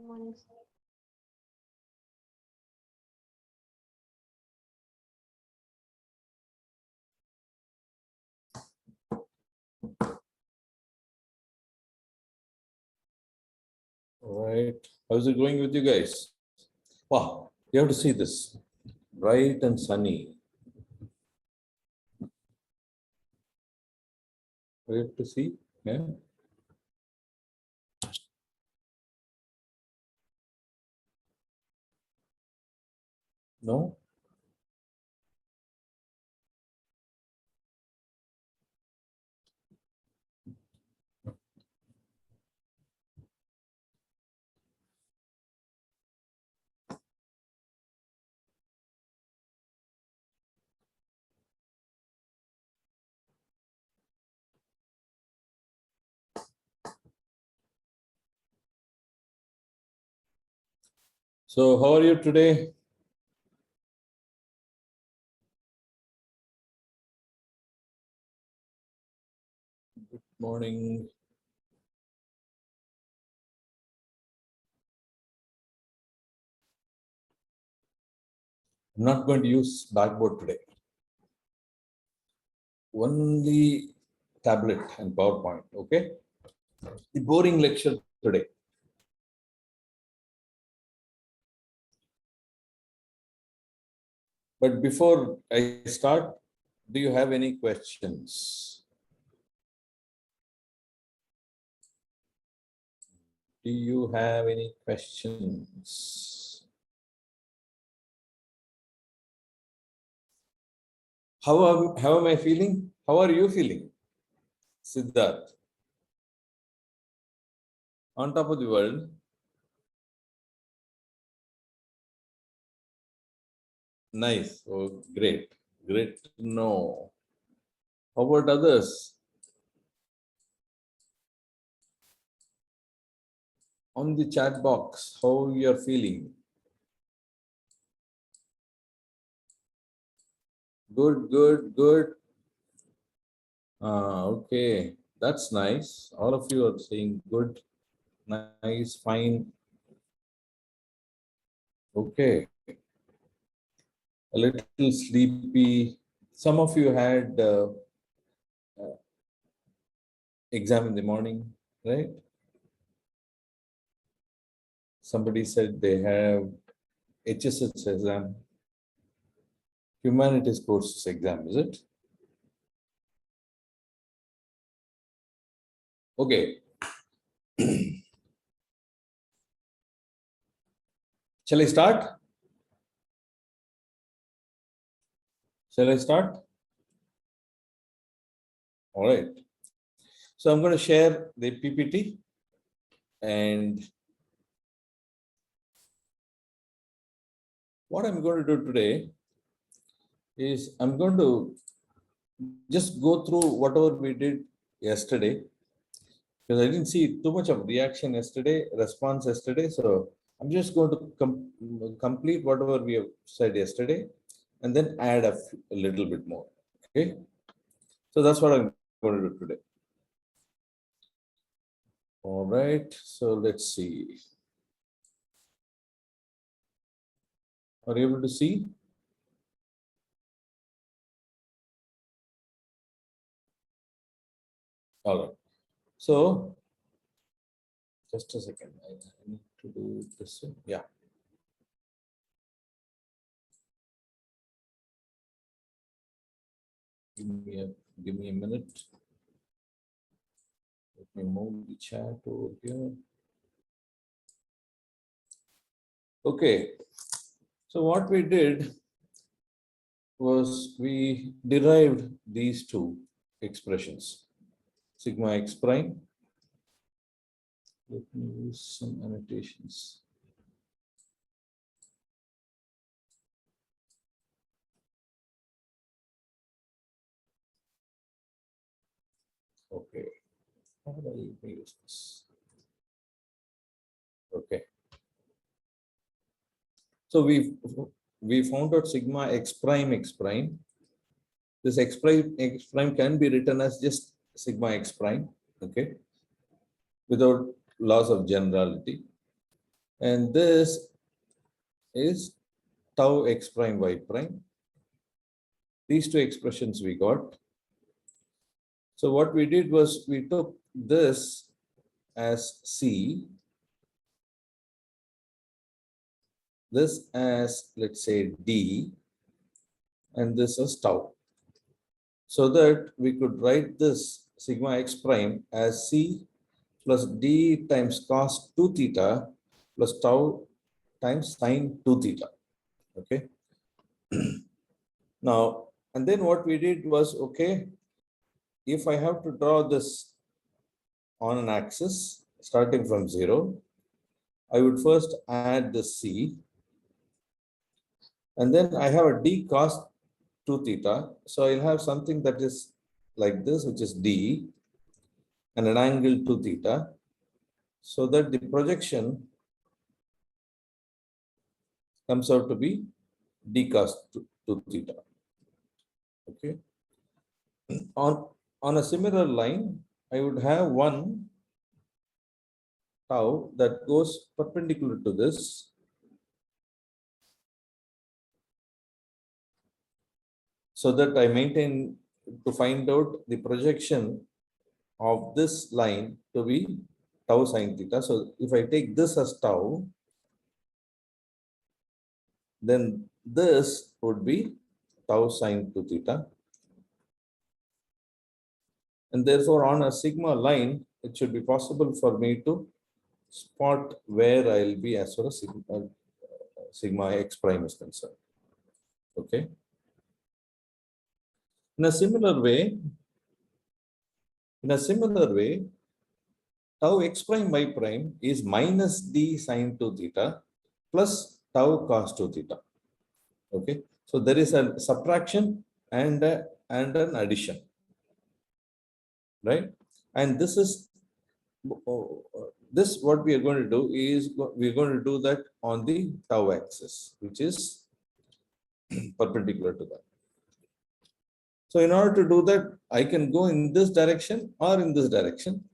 Morning, sir. All right. How's it going with you guys? Wow, you have to see this. Bright and sunny. We have to see. Yeah. No? So how are you today? Good morning. I'm not going to use backboard today. Only tablet and PowerPoint, okay? The boring lecture today. But before I start, do you have any questions? Do you have any questions? How am I feeling? How are you feeling? Siddharth. On top of the world. Nice. Oh, great. Great to know. How about others? On the chat box, how you are feeling? Good, good, good. Okay. That's nice. All of you are saying good, nice, fine. Okay. A little sleepy. Some of you had exam in the morning, right? Somebody said they have HSS exam, humanities courses exam, is it? Okay. Shall I start? Shall I start? All right. So I'm going to share the PPT and what I'm going to do today is I'm going to just go through whatever we did yesterday because I didn't see too much of reaction yesterday, response yesterday. So I'm just going to complete whatever we have said yesterday and then add a little bit more. Okay. So that's what I'm going to do today. All right. So let's see. Are you able to see? All right. So just a second. I need to do this. Yeah. Give me a minute. Let me move the chat over here. Okay. So what we did was we derived these two expressions. Sigma x prime. Let me use some annotations. Okay. How do I use this? Okay. So we found out sigma x prime. This x prime can be written as just sigma x prime, okay, without loss of generality. And this is tau x prime y prime. These two expressions we got. So what we did was we took this as C, this as, let's say, D, and this is tau. So that we could write this sigma x prime as C plus D times cos 2 theta plus tau times sin 2 theta. Okay. Now, and then what we did was, okay, if I have to draw this on an axis starting from 0, I would first add the C, and then I have a D cos 2 theta. So I'll have something that is like this, which is D, and an angle 2 theta, so that the projection comes out to be D cos 2 theta. Okay. On a similar line, I would have one tau that goes perpendicular to this, so that I maintain to find out the projection of this line to be tau sin theta. So if I take this as tau, then this would be tau sin 2 theta. And therefore, on a sigma line, it should be possible for me to spot where I'll be as far as sigma x prime is concerned. Okay. In a similar way, tau x prime y prime is minus d sin 2 theta plus tau cos 2 theta. Okay. So there is a subtraction and an addition, right? And this is this what we are going to do is we are going to do that on the tau axis, which is perpendicular to that. So in order to do that, I can go in this direction or in this direction.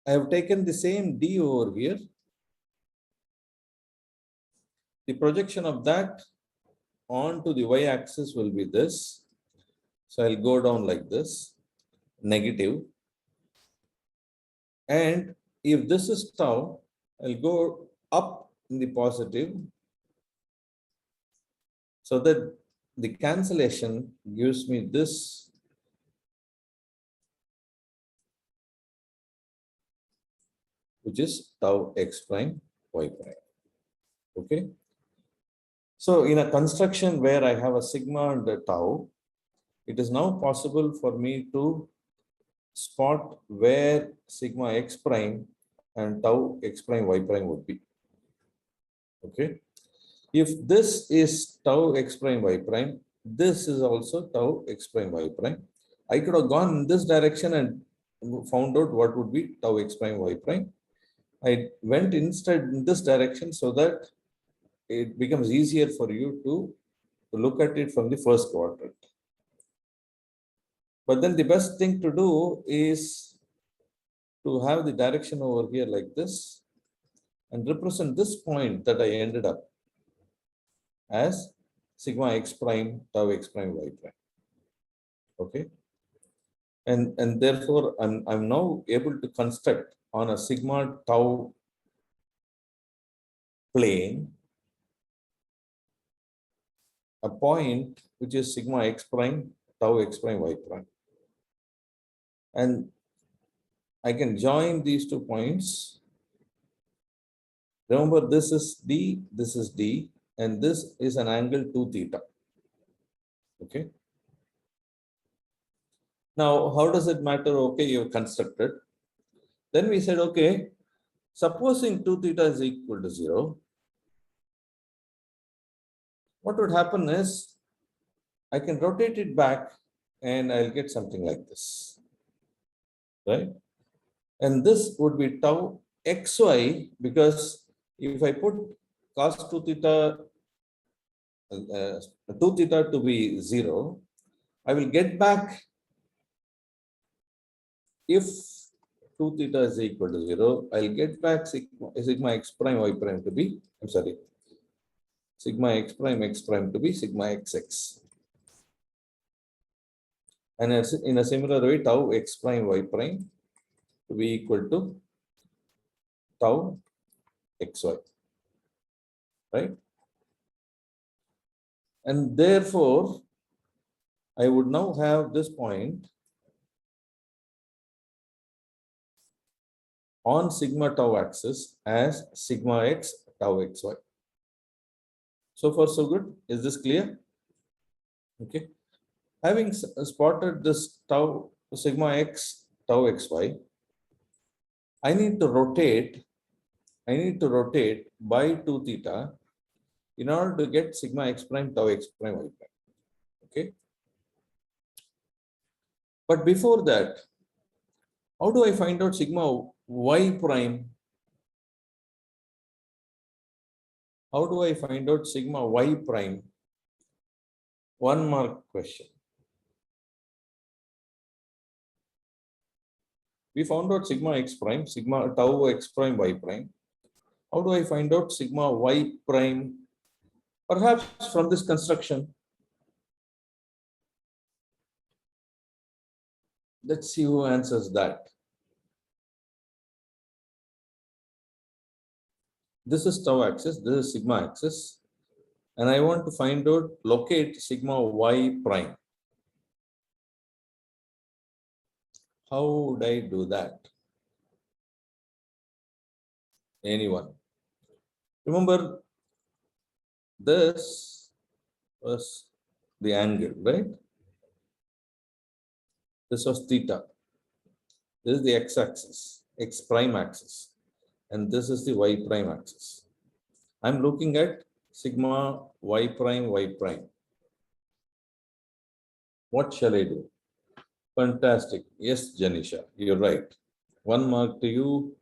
I have taken the same D over here. The projection of that onto the y-axis will be this. So I'll go down like this, negative. And if this is tau, I'll go up in the positive, so that the cancellation gives me this, which is tau x prime y prime. Okay. So in a construction where I have a sigma and a tau, it is now possible for me to spot where sigma x prime and tau x prime y prime would be. Okay. If this is tau x prime y prime, this is also tau x prime y prime. I could have gone in this direction and found out what would be tau x prime y prime. I went instead in this direction so that it becomes easier for you to look at it from the first quadrant. But then the best thing to do is to have the direction over here like this and represent this point that I ended up as sigma x prime tau x prime y prime. Okay. And therefore I'm now able to construct on a sigma tau plane a point which is sigma x prime tau x prime y prime. And I can join these 2 points. Remember, this is D, this is D, and this is an angle 2 theta. Okay. Now, how does it matter? Okay, you've constructed. Then we said, okay, supposing 2 theta is equal to 0, what would happen is I can rotate it back and I'll get something like this, right? And this would be tau xy, because if I put cos 2 theta, 2 theta to be 0, I will get back if 2 theta is equal to 0, I'll get back sigma x prime y prime to be, I'm sorry, sigma x prime to be sigma xx. And in a similar way, tau x prime y prime to be equal to tau xy, right? And therefore, I would now have this point on sigma tau axis as sigma x tau xy. So far, so good. Is this clear? Okay. Having spotted this tau sigma x tau xy, I need to rotate by 2 theta in order to get sigma x prime tau x prime y prime. Okay. But before that, how do I find out sigma y prime? How do I find out sigma y prime? One mark question. We found out sigma x prime, sigma tau x prime y prime. How do I find out sigma y prime? Perhaps from this construction. Let's see who answers that. This is tau axis, this is sigma axis. And I want to find out, locate sigma y prime. How would I do that? Anyone? Remember, this was the angle, right? This was theta. This is the x-axis, x prime axis. And this is the y prime axis. I'm looking at sigma y prime, y prime. What shall I do? Fantastic. Yes, Janisha, you're right. One mark to you.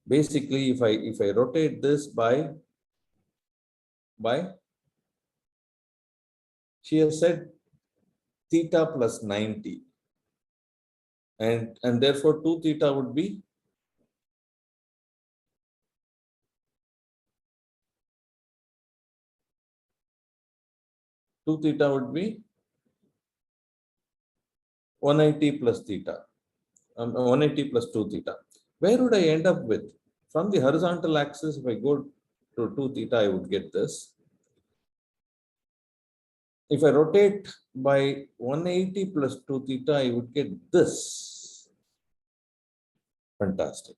Basically, if I rotate this by she has said theta plus 90. And therefore 2 theta would be 180 plus theta. 180 plus 2 theta. Where would I end up with? From the horizontal axis, if I go to 2 theta, I would get this. If I rotate by 180 plus 2 theta, I would get this. Fantastic.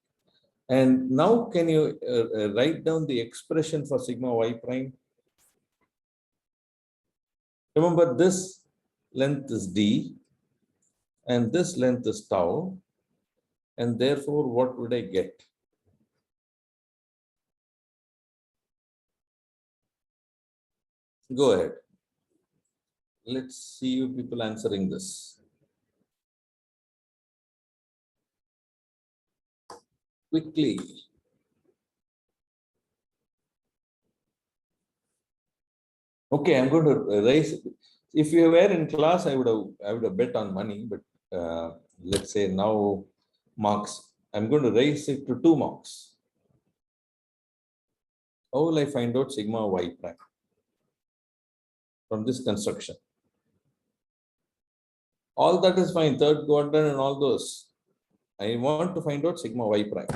And now can you write down the expression for sigma y prime? Remember, this length is d and this length is tau. And therefore, what would I get? Go ahead. Let's see you people answering this. Quickly. Okay, I'm going to raise. If you were in class, I would have bet on money, but let's say now marks. I'm going to raise it to 2 marks. How will I find out sigma y prime from this construction? All that is fine, third quadrant and all those. I want to find out sigma y prime.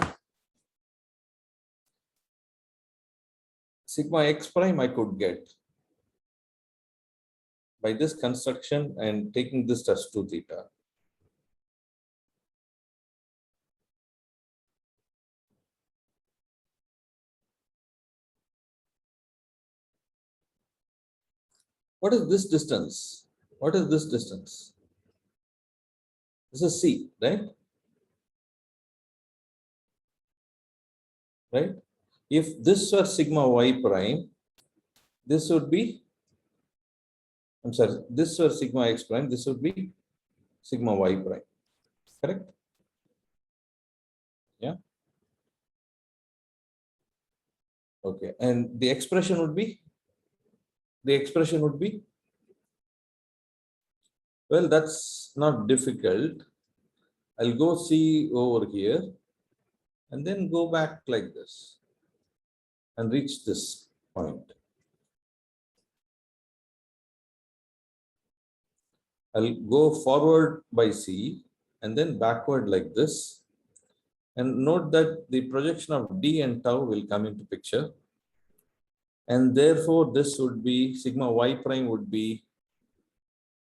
Sigma x prime I could get by this construction and taking this as 2 theta. What is this distance? What is this distance? This is C, right? Right? If this were sigma y prime, this would be, I'm sorry, this were sigma x prime, this would be sigma y prime. Correct? Yeah. Okay. And the expression would be? Well, that's not difficult. I'll go see over here. and then go back like this and reach this point. I'll go forward by C and then backward like this. And note that the projection of D and tau will come into picture. And therefore, this would be sigma y prime would be,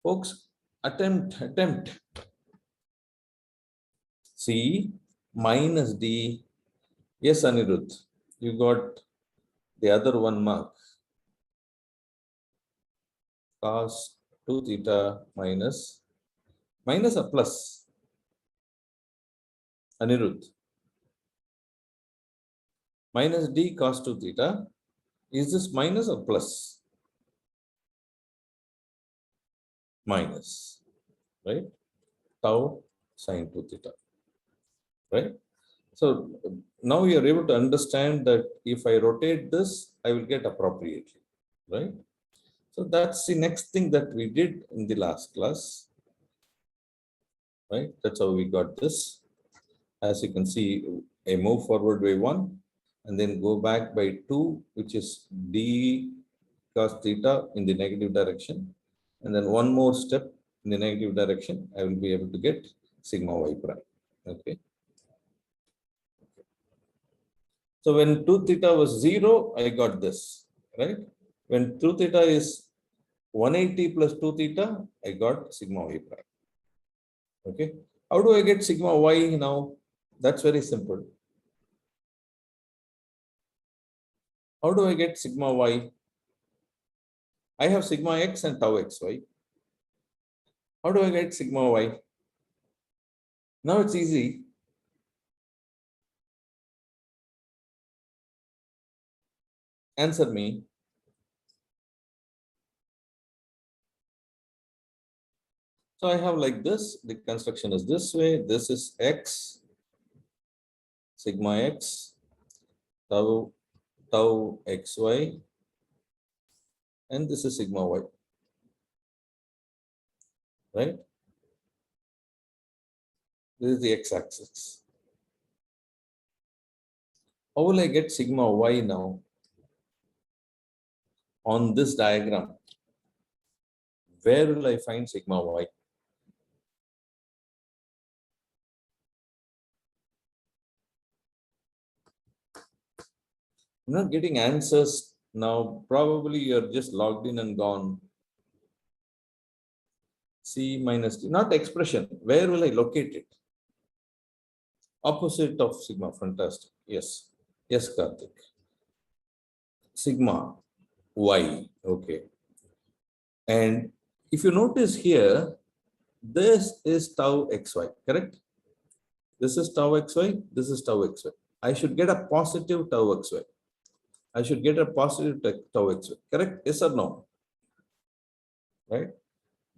folks, attempt C minus D. Yes, Anirudh, you got the other one mark. Cos 2 theta minus a plus. Anirudh. Minus D cos 2 theta. Is this minus or plus? Minus, right? Tau sine 2 theta, right? So now we are able to understand that if I rotate this, I will get appropriately, right? So that's the next thing that we did in the last class, right? That's how we got this. As you can see, I move forward by 1 and then go back by 2, which is D cos theta in the negative direction. And then one more step in the negative direction, I will be able to get sigma y prime. Okay. So when 2 theta was 0, I got this, right? When 2 theta is 180 plus 2 theta, I got sigma y prime. Okay. How do I get sigma y now? That's very simple. How do I get sigma y? I have sigma x and tau xy. How do I get sigma y? Now it's easy. Answer me. So I have like this, the construction is this way. This is x, sigma x, tau xy, and this is sigma y, right? This is the x-axis. How will I get sigma y now on this diagram? Where will I find sigma y? I'm not getting answers now. Probably you're just logged in and gone. C minus D, not expression. Where will I locate it? Opposite of sigma, fantastic. Yes. Yes, Karthik. Sigma y, okay. And if you notice here, this is tau xy, correct? This is tau xy, this is tau xy. I should get a positive tau xy. I should get a positive tau xy, correct? Yes or no? Right?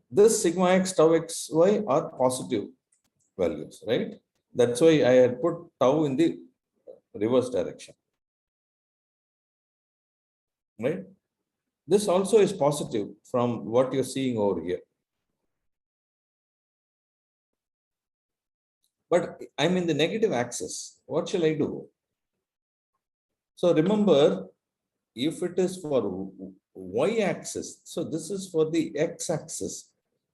This sigma x, tau xy are positive values, right? That's why I had put tau in the reverse direction, right? This also is positive from what you're seeing over here. But I'm in the negative axis. What shall I do? So remember, if it is for y-axis, so this is for the x-axis,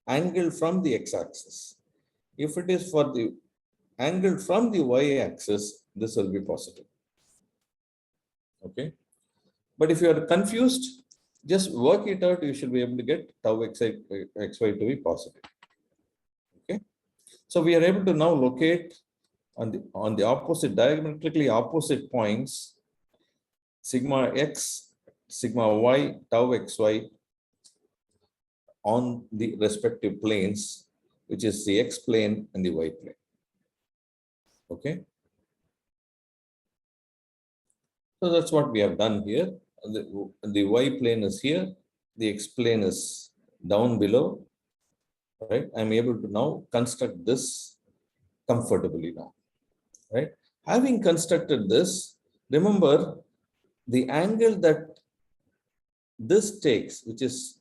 angle from the x-axis. If it is for the angle from the y-axis, this will be positive. Okay. But if you are confused, just work it out. You should be able to get tau xy to be positive. Okay. So we are able to now locate on the opposite, diametrically opposite points, sigma x, sigma y, tau xy on the respective planes, which is the x plane and the y plane. Okay. So that's what we have done here. The y plane is here, the x plane is down below, right? I'm able to now construct this comfortably now, right? Having constructed this, remember the angle that this takes, which is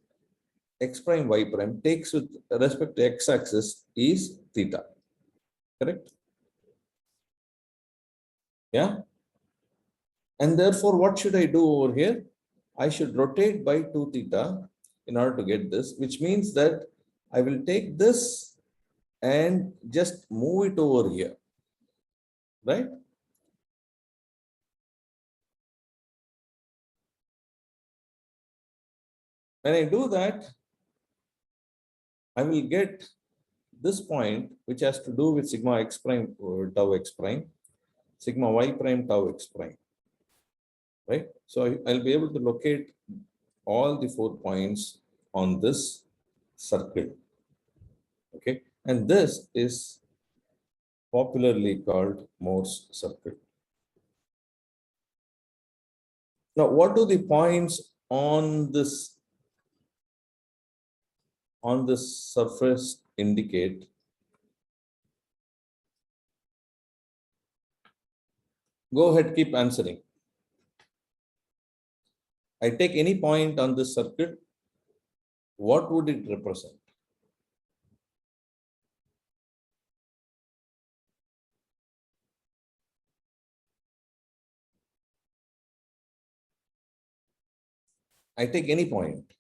x prime y prime, takes with respect to x axis is theta, correct? Yeah. And therefore, what should I do over here? I should rotate by 2 theta in order to get this, which means that I will take this and just move it over here, right? When I do that, I will get this point, which has to do with sigma x prime or tau x prime, sigma y prime tau x prime, right? So I'll be able to locate all the 4 points on this circle, okay? And this is popularly called Mohr's circle. Now, what do the points on this surface indicate? Go ahead, keep answering. I take any point on this circle, what would it represent? I take any point.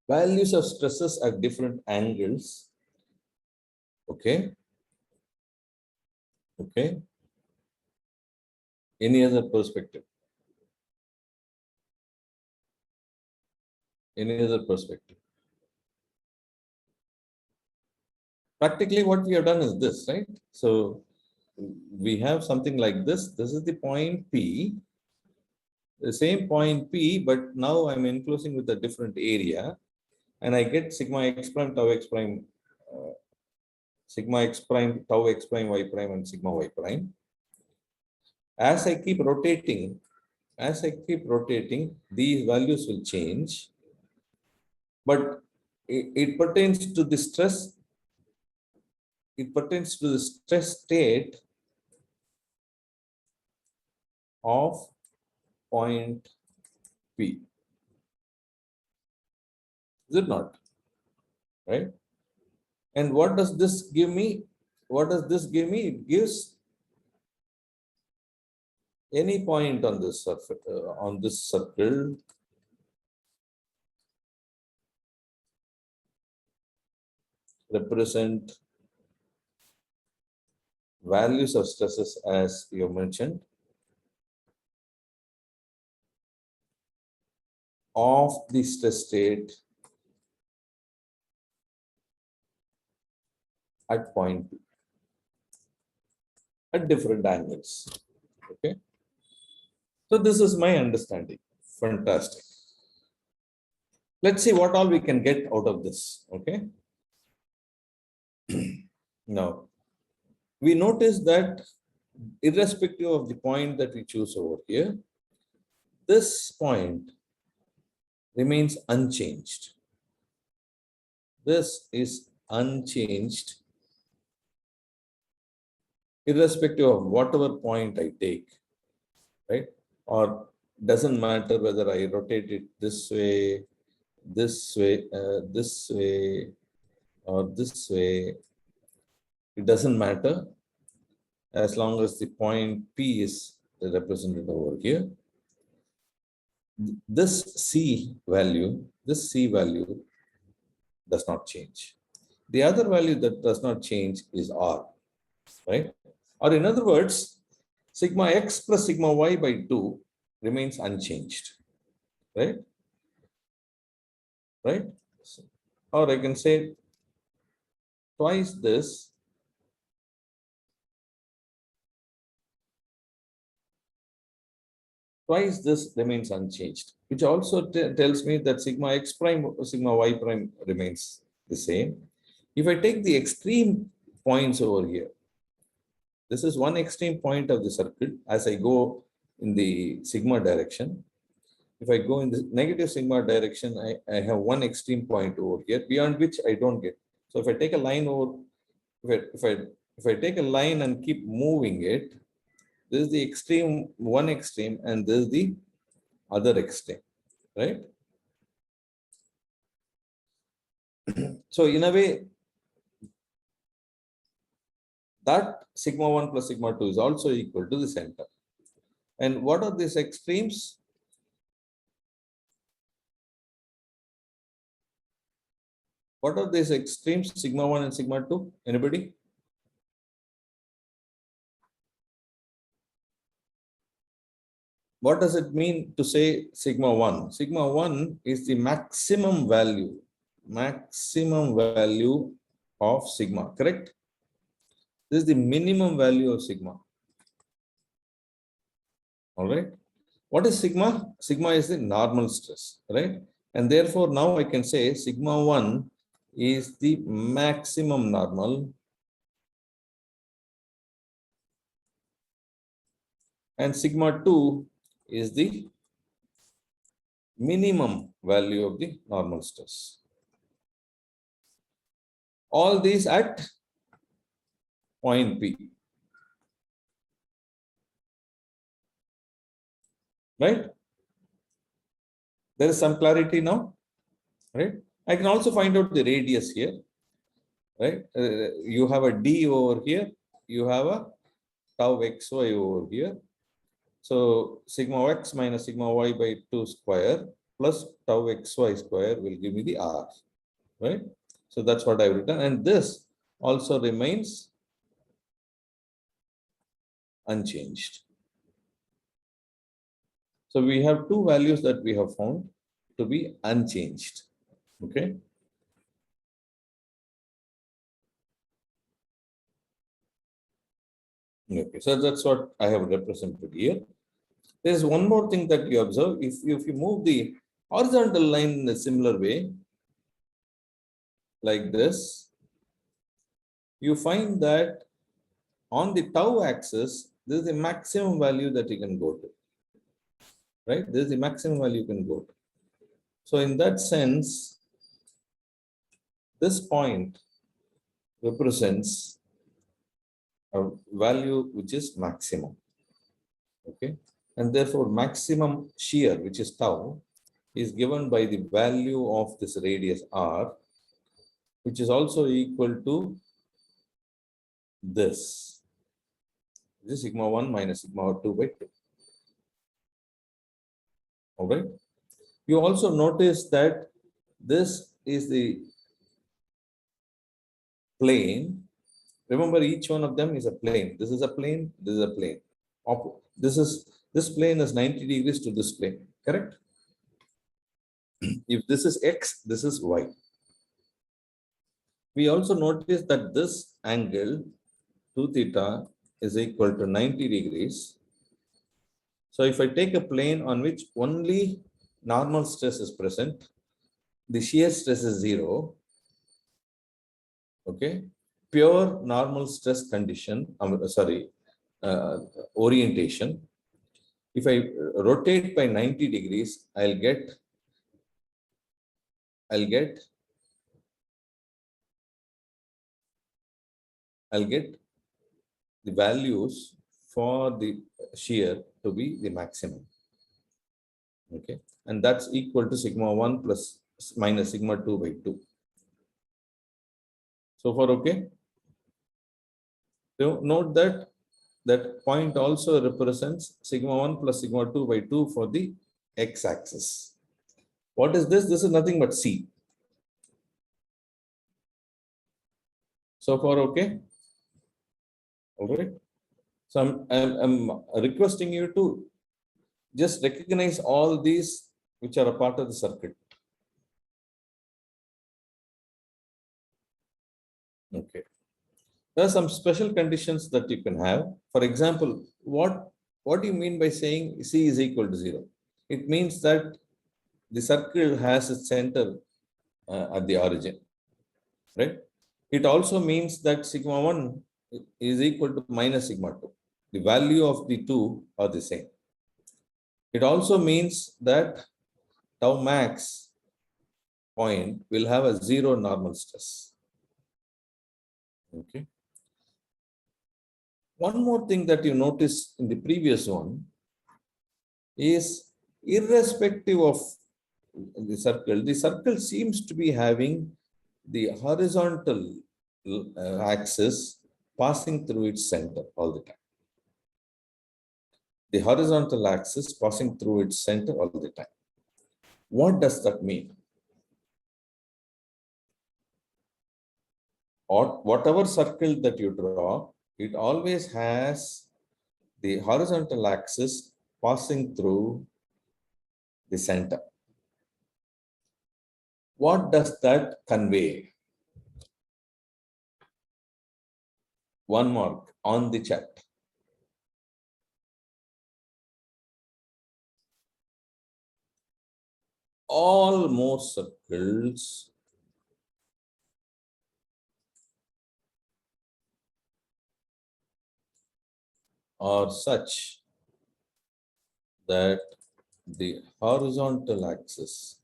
Values of stresses at different angles. Okay. Okay. Any other perspective? Any other perspective? Practically what we have done is this, right? So we have something like this. This is the point P, the same point P, but now I'm enclosing with a different area, and I get sigma x prime, tau x prime, sigma x prime, tau x prime, y prime, and sigma y prime. As I keep rotating, these values will change, but it pertains to the stress. It pertains to the stress state of point P. Is it not? Right? And what does this give me? What does this give me? It gives any point on this surface, on this circle, represent values of stresses as you mentioned of the stress state at point P at different angles. Okay. So this is my understanding. Fantastic. Let's see what all we can get out of this. Okay. Now, we notice that irrespective of the point that we choose over here, this point remains unchanged. This is unchanged irrespective of whatever point I take, right? Or doesn't matter whether I rotate it this way, this way, or this way. It doesn't matter as long as the point P is represented over here. This C value does not change. The other value that does not change is R, right? Or in other words, sigma x plus sigma y by 2 remains unchanged, right? Right? Or I can say twice this remains unchanged, which also tells me that sigma x prime or sigma y prime remains the same. If I take the extreme points over here, this is one extreme point of the circle as I go in the sigma direction. If I go in the negative sigma direction, I have one extreme point over here, beyond which I don't get. So if I take a line over, if I take a line and keep moving it, this is the extreme, one extreme, and this is the other extreme, right? So in a way, that sigma 1 plus sigma 2 is also equal to the center. And what are these extremes? What are these extremes, sigma 1 and sigma 2? Anybody? What does it mean to say sigma 1? Sigma 1 is the maximum value of sigma, correct? This is the minimum value of sigma. All right. What is sigma? Sigma is the normal stress, right? And therefore, now I can say sigma 1 is the maximum normal and sigma 2 is the minimum value of the normal stress. All these at point P. Right? There is some clarity now, right? I can also find out the radius here, right? You have a d over here, you have a tau xy over here. So sigma x minus sigma y by 2 square plus tau xy square will give me the r, right? So that's what I've written. And this also remains unchanged. So we have two values that we have found to be unchanged. Okay. Okay. So that's what I have represented here. There's one more thing that you observe. If you move the horizontal line in a similar way, like this, you find that on the tau axis, this is the maximum value that you can go to. Right? This is the maximum value you can go to. So in that sense, this point represents a value which is maximum. Okay. And therefore, maximum shear, which is tau, is given by the value of this radius r, which is also equal to this. This is sigma 1 minus sigma 2 by 2. All right. You also notice that this is the plane. Remember, each one of them is a plane. This is a plane. This is a plane. This plane is 90 degrees to this plane. Correct? If this is x, this is y. We also notice that this angle 2 theta is equal to 90 degrees. So if I take a plane on which only normal stress is present, the shear stress is 0. Okay, pure normal stress condition, orientation. If I rotate by 90 degrees, I'll get the values for the shear to be the maximum. Okay, and that's equal to sigma 1 plus minus sigma 2 by 2. So far, okay? So note that that point also represents sigma 1 plus sigma 2 by 2 for the x-axis. What is this? This is nothing but C. So far, okay? All right. So I'm requesting you to just recognize all these which are a part of the circuit. Okay. There are some special conditions that you can have. For example, what do you mean by saying C is equal to 0? It means that the circle has its center at the origin, right? It also means that sigma 1 is equal to minus sigma 2. The value of the two are the same. It also means that tau max point will have a 0 normal stress. Okay. One more thing that you notice in the previous one is irrespective of the circle seems to be having the horizontal axis passing through its center all the time. The horizontal axis passing through its center all the time. What does that mean? Or whatever circle that you draw, it always has the horizontal axis passing through the center. What does that convey? One mark on the chart. All Mohr circles are such that the horizontal axis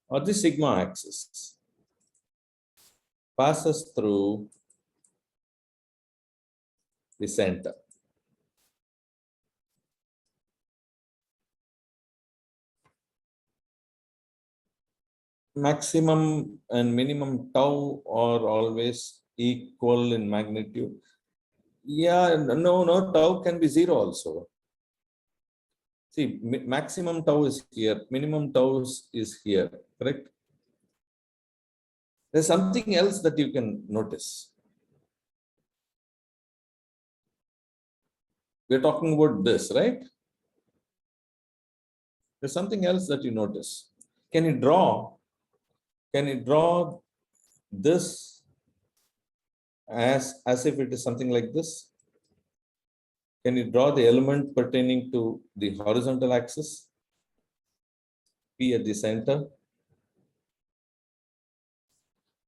or the sigma axis passes through the center. Maximum and minimum tau are always equal in magnitude. Yeah, no, tau can be zero also. See, maximum tau is here, minimum tau is here, correct? There's something else that you can notice. We're talking about this, right? There's something else that you notice. Can you draw this as if it is something like this? Can you draw the element pertaining to the horizontal axis? P at the center.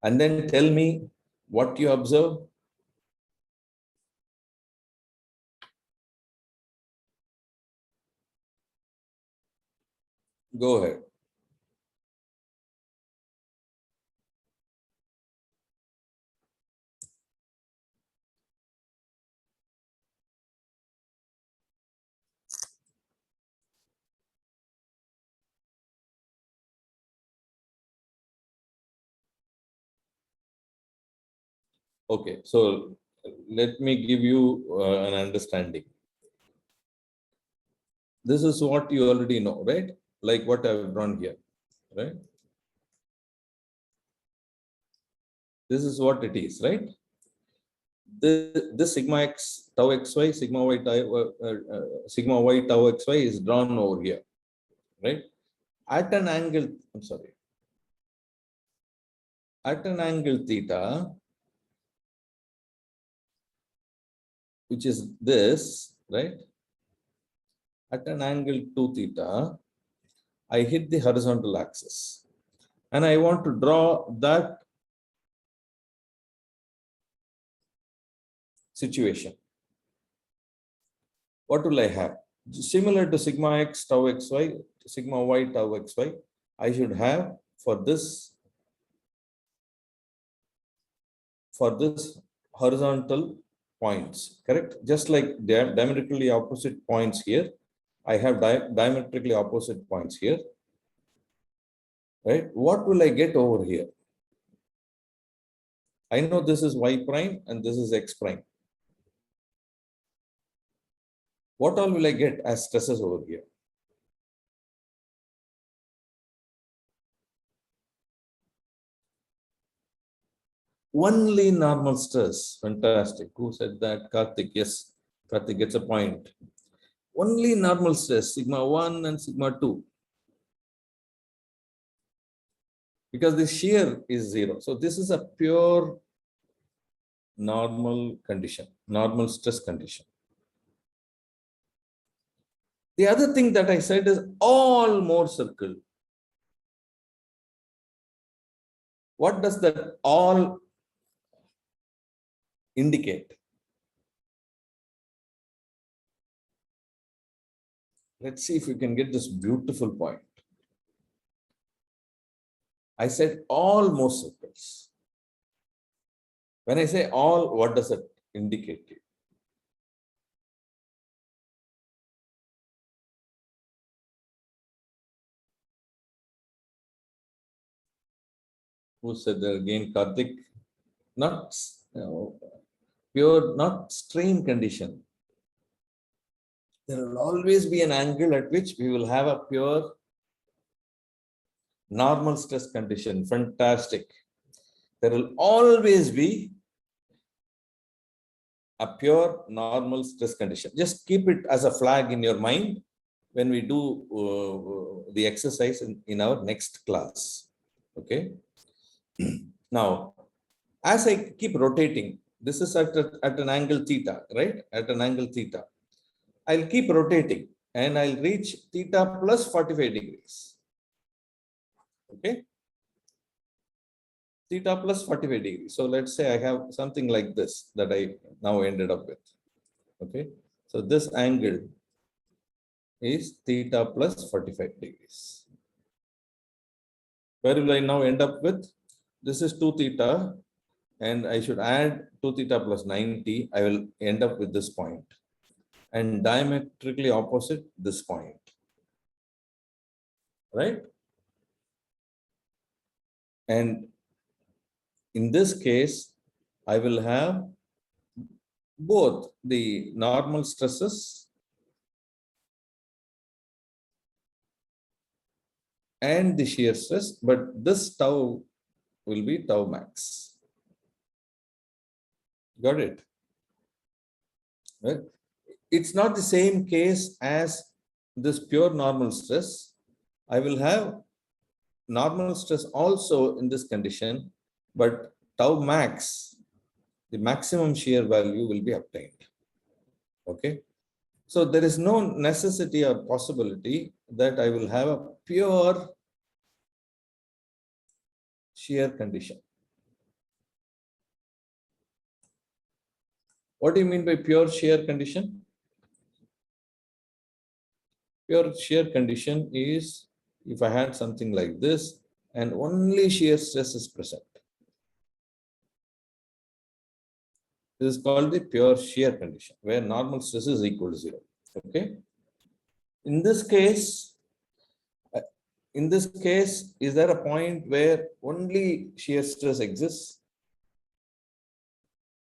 And then tell me what you observe. Go ahead. Okay, so let me give you an understanding. This is what you already know, right? Like what I've drawn here, right? This is what it is, right? This sigma x tau xy, sigma y tau xy is drawn over here, right? At an angle, I'm sorry, at an angle theta, which is this, right? At an angle 2 theta, I hit the horizontal axis. And I want to draw that situation. What will I have? Similar to sigma x tau xy, sigma y tau xy, I should have for this horizontal points, correct? Just like diametrically opposite points here, I have diametrically opposite points here, right? What will I get over here? I know this is y prime and this is x prime. What all will I get as stresses over here? Only normal stress. Fantastic. Who said that? Karthik. Yes, Karthik gets a point. Only normal stress, sigma 1 and sigma 2. Because the shear is 0. So this is a pure normal condition, normal stress condition. The other thing that I said is all Mohr circle. What does that all indicate? Let's see if we can get this beautiful point. I said all Mohr circles. When I say all, what does it indicate? Who said that again? Karthik. Not pure, not strain condition. There will always be an angle at which we will have a pure normal stress condition. Fantastic. There will always be a pure normal stress condition. Just keep it as a flag in your mind when we do the exercise in our next class. Okay. Now, as I keep rotating, this is at an angle theta, right? At an angle theta. I'll keep rotating and I'll reach theta plus 45 degrees. Okay. Theta plus 45 degrees. So let's say I have something like this that I now ended up with. Okay. So this angle is theta plus 45 degrees. Where will I now end up with? This is 2 theta and I should add 2 theta plus 90. I will end up with this point. And diametrically opposite this point, right? And in this case, I will have both the normal stresses and the shear stress, but this tau will be tau max. Got it? Right? It's not the same case as this pure normal stress. I will have normal stress also in this condition, but tau max, the maximum shear value will be obtained. Okay. So there is no necessity or possibility that I will have a pure shear condition. What do you mean by pure shear condition? Pure shear condition is if I had something like this and only shear stress is present. This is called the pure shear condition, where normal stress is equal to 0. Okay. In this case, is there a point where only shear stress exists?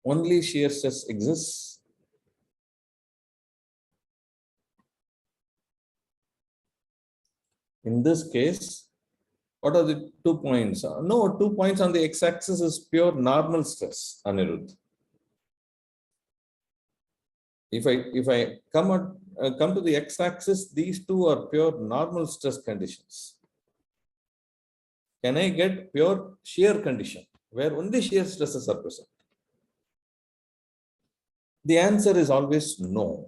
Only shear stress exists. In this case, what are the 2 points? No, 2 points on the x-axis is pure normal stress, Anirudh. If I come to the x-axis, these two are pure normal stress conditions. Can I get pure shear condition where only shear stresses are present? The answer is always no.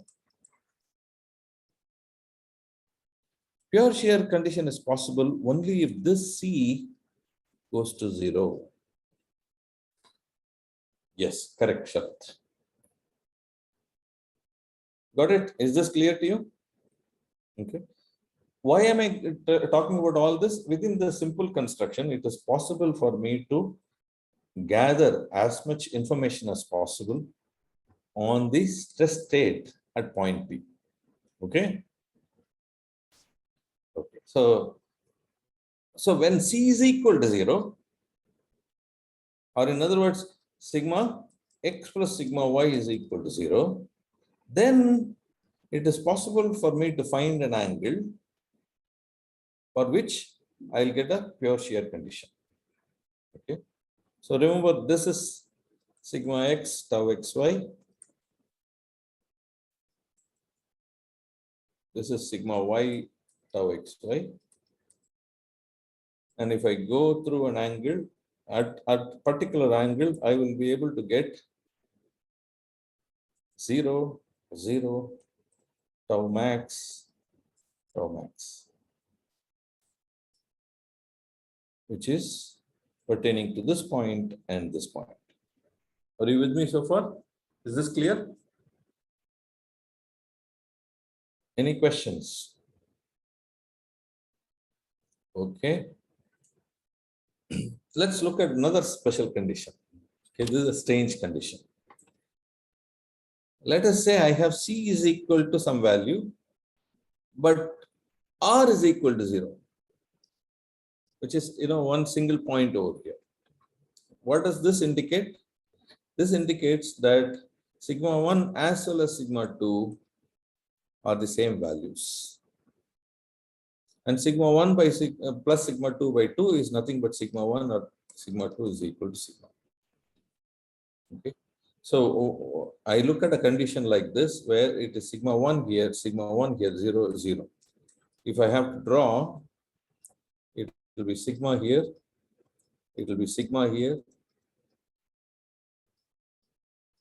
Pure shear condition is possible only if this C goes to 0. Yes, correct, Sharat. Got it? Is this clear to you? Okay. Why am I talking about all this? Within the simple construction, it is possible for me to gather as much information as possible on the stress state at point P. Okay. Okay. So when C is equal to 0, or in other words, sigma x plus sigma y is equal to 0, then it is possible for me to find an angle for which I'll get a pure shear condition. Okay. So remember, this is sigma x tau xy. This is sigma y tau xy. And if I go through an angle, at particular angle, I will be able to get 0, 0, tau max, which is pertaining to this point and this point. Are you with me so far? Is this clear? Any questions? Okay. Let's look at another special condition. Okay, this is a strange condition. Let us say I have C is equal to some value, but R is equal to 0, which is one single point over here. What does this indicate? This indicates that sigma 1 as well as sigma 2 are the same values. And sigma 1 by plus sigma 2 by 2 is nothing but sigma 1, or sigma 2 is equal to sigma. Okay. So I look at a condition like this where it is sigma 1 here, 0, 0. If I have to draw, it will be sigma here, it will be sigma here.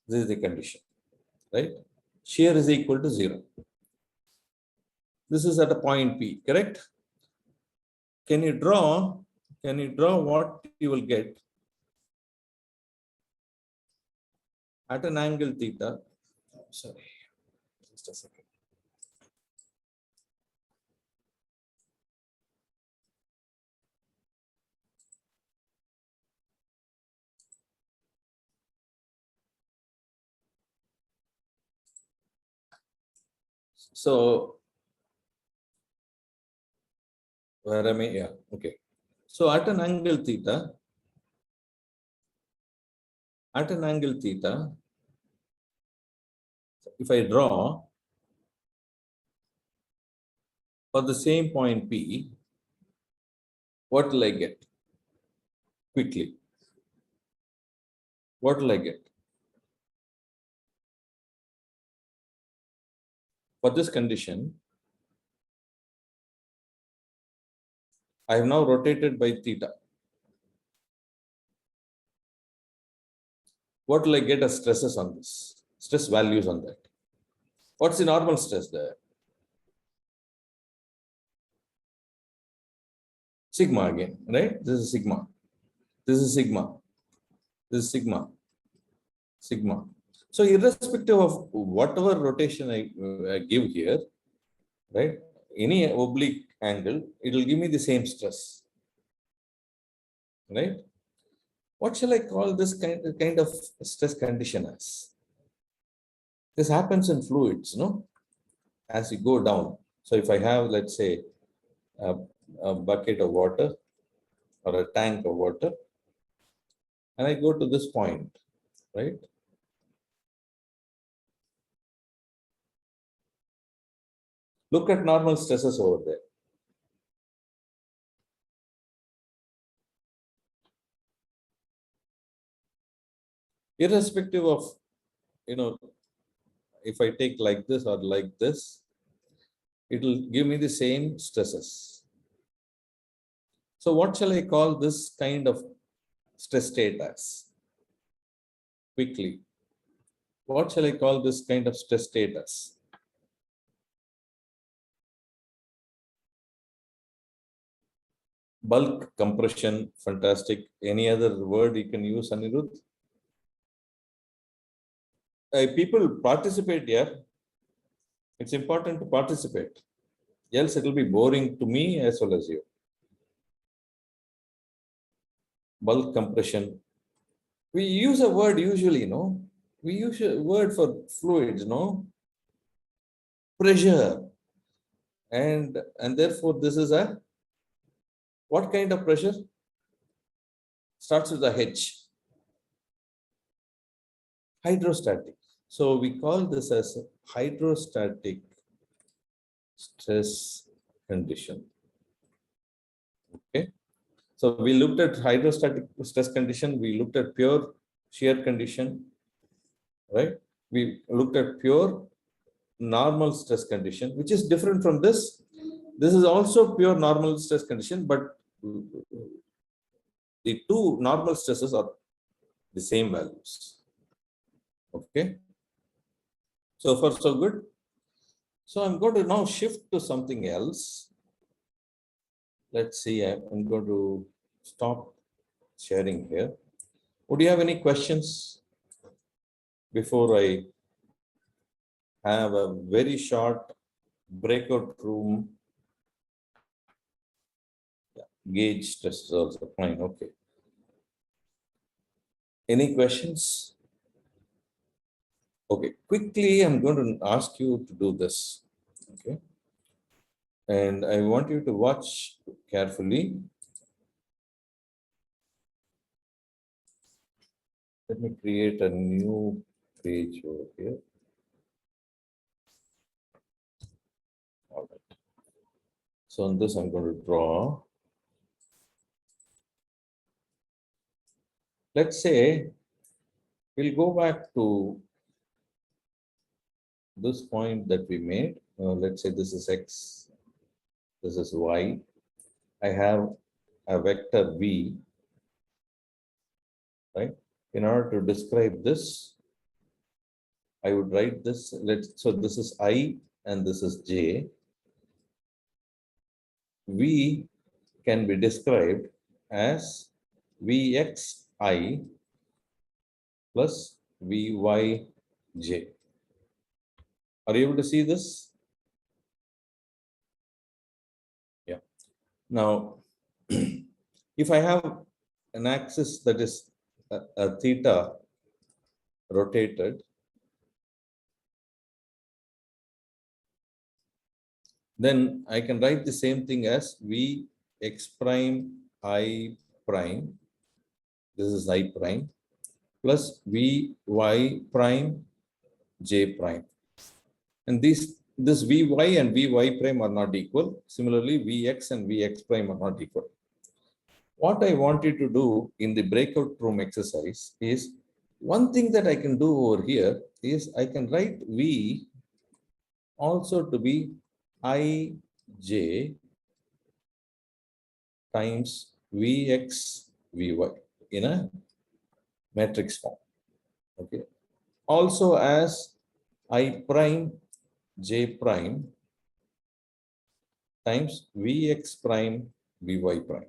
This is the condition, right? Shear is equal to 0. This is at a point P, correct? Can you draw what you will get at an angle theta? Sorry, just a second. So where am I? Yeah, okay. So at an angle theta, if I draw for the same point P, what will I get? Quickly. What will I get? For this condition, I have now rotated by theta. What will I get as stresses on this? Stress values on that. What's the normal stress there? Sigma again, right? This is sigma. This is sigma. This is sigma. Sigma. So irrespective of whatever rotation I give here, right? Any oblique angle, it will give me the same stress, right? What shall I call this kind of stress condition as? This happens in fluids, no? As you go down. So if I have, let's say, a bucket of water or a tank of water, and I go to this point, right? Look at normal stresses over there. Irrespective of, if I take like this or like this, it will give me the same stresses. So what shall I call this kind of stress state as? Quickly. What shall I call this kind of stress state as? Bulk compression, fantastic. Any other word you can use, Anirudh? People participate here. It's important to participate. Else it will be boring to me as well as you. Bulk compression. We use a word usually, no? We use a word for fluids, no? Pressure. And therefore this is a, what kind of pressure? Starts with a H. Hydrostatic. So we call this as hydrostatic stress condition. Okay. So we looked at hydrostatic stress condition. We looked at pure shear condition, right? We looked at pure normal stress condition, which is different from this. This is also pure normal stress condition, but the two normal stresses are the same values. Okay. So far, so good. So I'm going to now shift to something else. Let's see, I'm going to stop sharing here. Would you have any questions before I have a very short breakout room? Yeah, gauge test is also fine. Okay. Any questions? Okay, quickly, I'm going to ask you to do this. Okay. And I want you to watch carefully. Let me create a new page over here. All right. So on this, I'm going to draw. Let's say we'll go back to this point that we made. Let's say this is X, this is Y. I have a vector V, right? In order to describe this, I would write this. So this is I and this is J. V can be described as Vxi plus Vyj. Are you able to see this? Yeah. Now, if I have an axis that is a theta rotated, then I can write the same thing as Vx prime I prime. This is I prime plus Vy prime J prime. And this Vy and Vy prime are not equal. Similarly, Vx and Vx prime are not equal. What I want you to do in the breakout room exercise is, one thing that I can do over here is I can write V also to be Ij times Vx Vy in a matrix form. Okay. Also as I prime J prime times Vx prime Vy prime.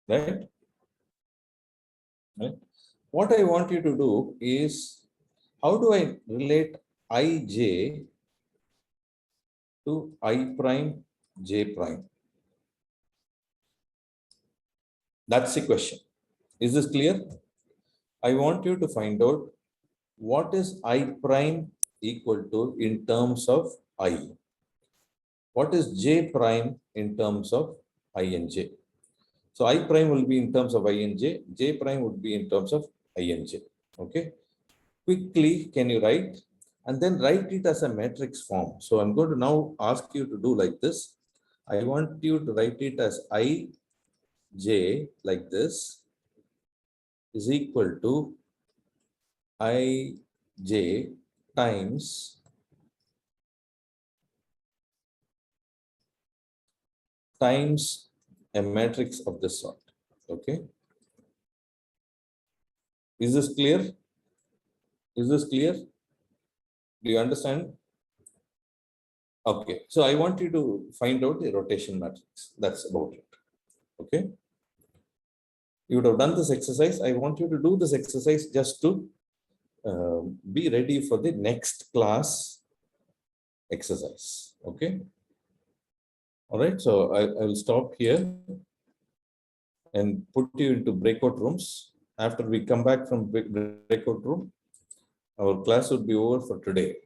Right? Right? What I want you to do is, how do I relate Ij to I prime J prime? That's the question. Is this clear? I want you to find out what is I prime equal to in terms of I. What is J prime in terms of I and J? So I prime will be in terms of I and J. J prime would be in terms of I and J. Okay. Quickly, can you write? And then write it as a matrix form. So I'm going to now ask you to do like this. I want you to write it as I, J like this is equal to I, J times a matrix of this sort. Okay. Is this clear? Is this clear? Do you understand? Okay. So I want you to find out the rotation matrix. That's about it. Okay. You would have done this exercise. I want you to do this exercise just to be ready for the next class exercise. Okay. All right. So I will stop here and put you into breakout rooms. After we come back from breakout room, our class would be over for today.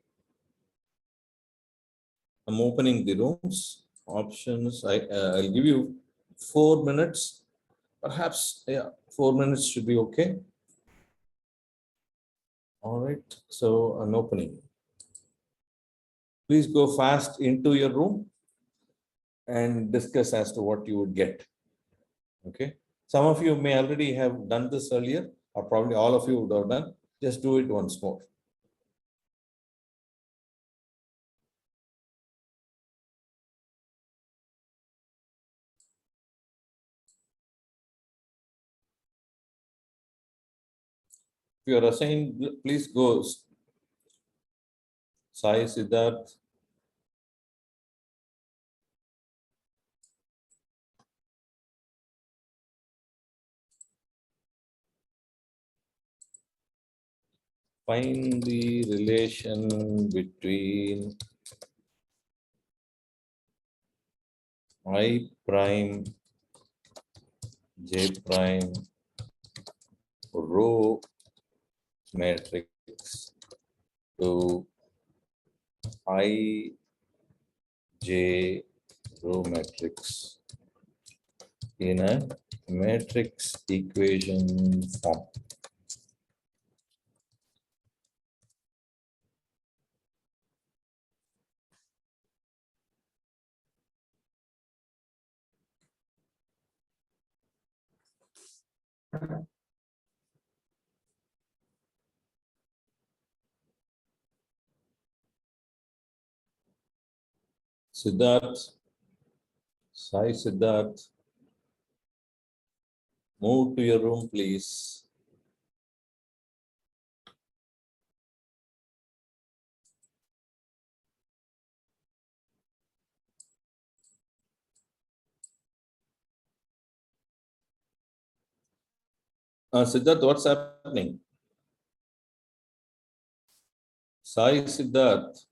I'm opening the rooms, options. I'll give you 4 minutes. Perhaps, yeah, 4 minutes should be okay. All right. So I'm opening. Please go fast into your room and discuss as to what you would get. Okay. Some of you may already have done this earlier, or probably all of you would have done. Just do it once more. If you are assigned, please go. Sai Siddharth. Find the relation between I prime J prime row matrix to I J row matrix in a matrix equation form. Siddharth, Sai Siddharth, move to your room, please. Siddharth, what's happening? Sai Siddharth.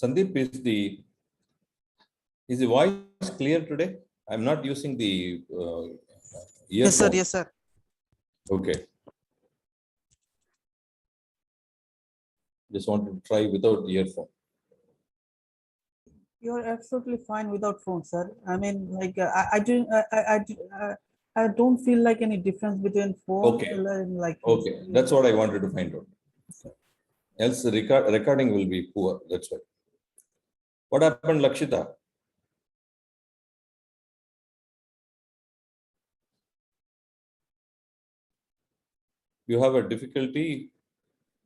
Sandeep, is the voice clear today? I'm not using the Yes, sir. earphone. Yes, sir. Okay. Just wanted to try without the earphone. You're absolutely fine without phone, sir. I mean, like I don't feel like any difference between phone Okay. and like. Okay, that's what I wanted to find out. Else the recording will be poor. That's why. What happened, Lakshita? You have a difficulty?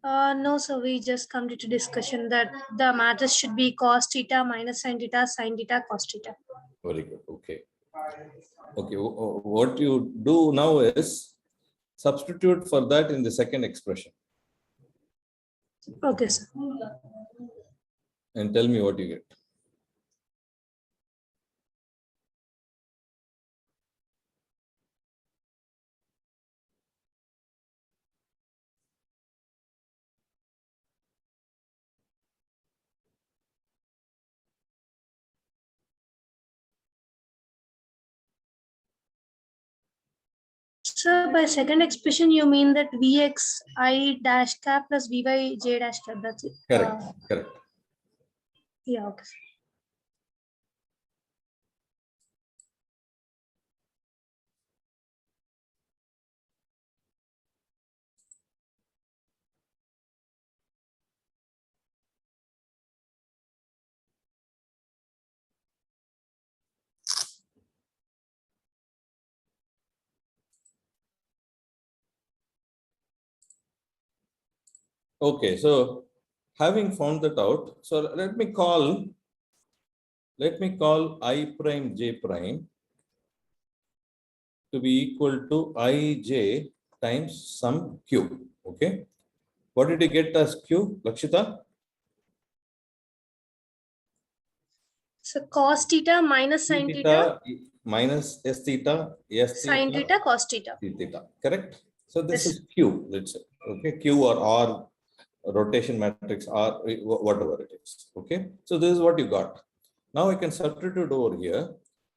No, so we just come to discussion that the matrix should be cos theta minus sin theta, cos theta. Very good. Okay. Okay. What you do now is substitute for that in the second expression Okay, sir. and tell me what you get. So by second expression, you mean that Vx I dash cap plus Vy j dash cap. That's it. Correct. Correct. Yeah, okay. Okay. So having found that out, so let me call I prime j prime to be equal to ij times some q. Okay. What did you get as q, Lakshita? So cos theta minus sin theta, minus s theta, sin theta, cos theta. theta. Correct. So this Yes. is q. Let's say. Okay. Q or r rotation matrix or whatever it is. Okay. So this is what you got. Now I can substitute over here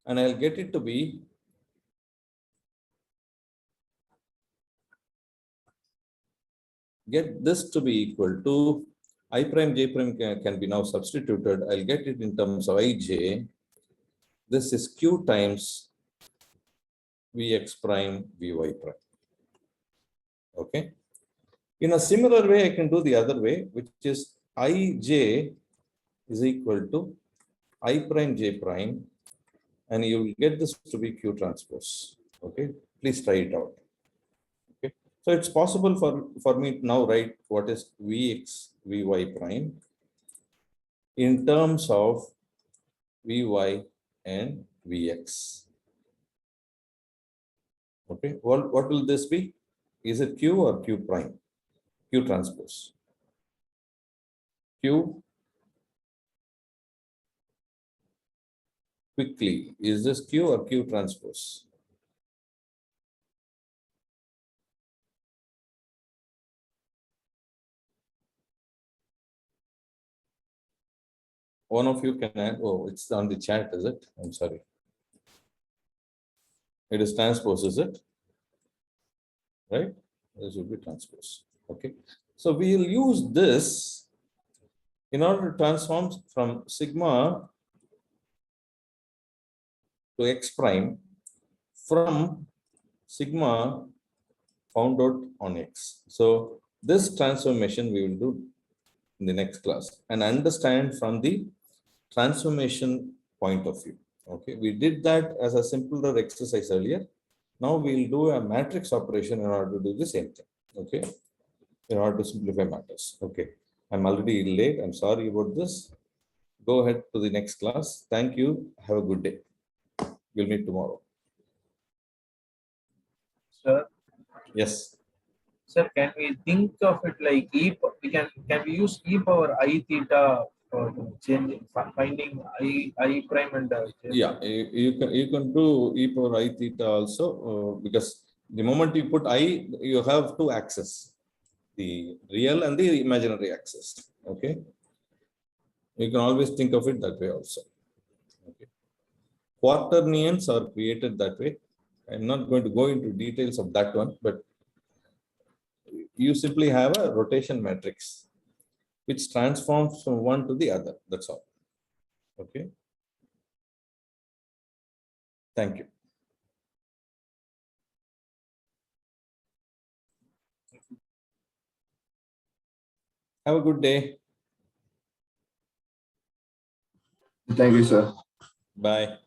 and I'll get it to be this to be equal to I prime j prime can be now substituted. I'll get it in terms of ij. This is q times vx prime vy prime. Okay. In a similar way, I can do the other way, which is ij is equal to I prime j prime, and you will get this to be q transpose. Okay. Please try it out. Okay. So it's possible for me to now write what is vx vy prime in terms of vy and vx. Okay, what will this be? Is it q or q prime? Q transpose. Q quickly. Is this q or q transpose? one of you can add. Oh, it's on the chat, is it? I'm sorry. It is transpose, is it? Right? This will be transpose. Okay. So we will use this in order to transform from sigma to x prime from sigma found out on x. So this transformation we will do in the next class and understand from the transformation point of view. Okay, we did that as a simpler exercise earlier. Now we'll do a matrix operation in order to do the same thing. Okay, in order to simplify matters. Okay, I'm already late. I'm sorry about this. Go ahead to the next class. Thank you. Have a good day. We'll meet tomorrow. Sir, Yes. sir, can we think of it like can we use e power I theta for changing finding I prime and Yeah, you can do e power I theta also because the moment you put I, you have two axes, the real and the imaginary axis. Okay, you can always think of it that way also. Okay, quaternions are created that way. I'm not going to go into details of that one, but you simply have a rotation matrix which transforms from one to the other. That's all. Okay. Thank you. Have a good day. Thank you, sir. Bye.